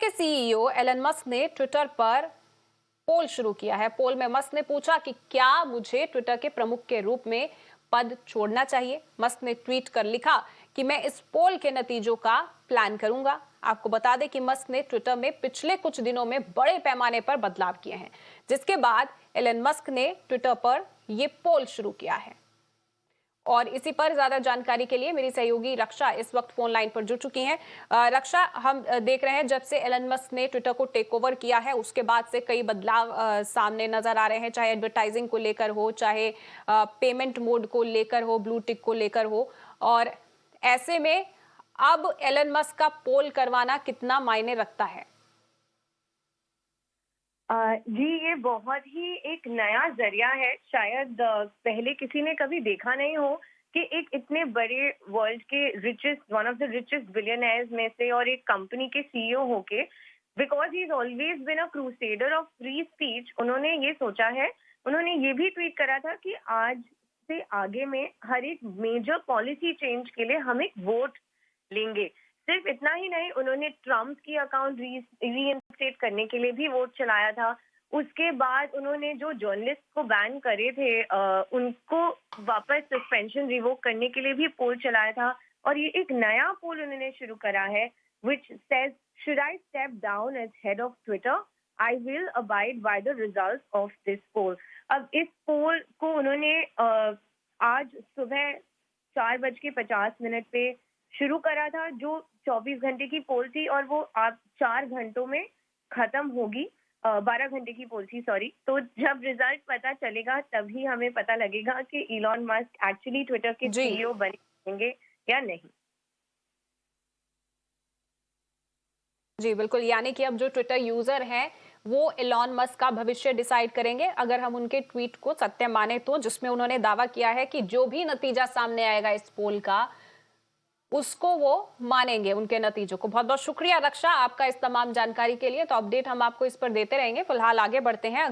के CEO Elon Musk ने Twitter पर पोल शुरू किया है। पोल में मस्क ने पूछा कि क्या मुझे ट्विटर के प्रमुख के रूप में पद छोड़ना चाहिए। मस्क ने ट्वीट कर लिखा कि मैं इस पोल के नतीजों का प्लान करूंगा। आपको बता दें कि मस्क ने ट्विटर में पिछले कुछ दिनों में बड़े पैमाने पर बदलाव किए हैं, जिसके बाद एलन मस्क ने ट्विटर पर यह पोल शुरू किया है। और इसी पर ज्यादा जानकारी के लिए मेरी सहयोगी रक्षा इस वक्त फोन लाइन पर जुड़ चुकी हैं। रक्षा, हम देख रहे हैं जब से एलन मस्क ने ट्विटर को टेक ओवर किया है उसके बाद से कई बदलाव सामने नजर आ रहे हैं, चाहे एडवर्टाइजिंग को लेकर हो, चाहे पेमेंट मोड को लेकर हो, ब्लू टिक को लेकर हो। और ऐसे में अब एलन मस्क का पोल करवाना कितना मायने रखता है? जी, ये बहुत ही एक नया ज़रिया है। शायद पहले किसी ने कभी देखा नहीं हो कि एक इतने बड़े वर्ल्ड के one of the richest billionaires में से और एक कंपनी के सीईओ होके, because he is always been a crusader of free speech, उन्होंने ये सोचा है, उन्होंने ये भी ट्वीट करा था कि आज से आगे में हर एक मेजर पॉलिसी चेंज के लिए हम एक वोट लेंगे। सिर्फ इतना ही नहीं, उन्होंने ट्रम्प की अकाउंट रीइंस्टेट करने के लिए भी वोट चलाया था। उसके बाद उन्होंने जो जर्नलिस्ट को बैन करे थे, उनको वापस सस्पेंशन रिवोक करने के लिए भी पोल चलाया था। और ये एक नया पोल उन्होंने शुरू करा है, which says, should I step down as head of Twitter? I will abide by the results of this poll. अब इस पोल को उन्होंने आज सुबह 4:50 पे शुरू करा था, जो 24 घंटे की पोल थी, और वो आप 4 घंटों में खत्म होगी। 12 घंटे की पोल थी, सॉरी। तो जब रिजल्ट पता चलेगा तभी हमें पता लगेगा कि इलॉन मस्क एक्चुअली ट्विटर के जी सीईओ बनेंगे या नहीं। जी बिल्कुल, यानी कि अब जो ट्विटर यूजर हैं वो एलॉन मस्क का भविष्य डिसाइड करेंगे, अगर हम उनके ट्वीट को सत्य माने तो, जिसमें उन्होंने दावा किया है कि जो भी नतीजा सामने आएगा इस पोल का उसको वो मानेंगे, उनके नतीजों को। बहुत बहुत शुक्रिया रक्षा आपका इस तमाम जानकारी के लिए। तो अपडेट हम आपको इस पर देते रहेंगे। फिलहाल आगे बढ़ते हैं।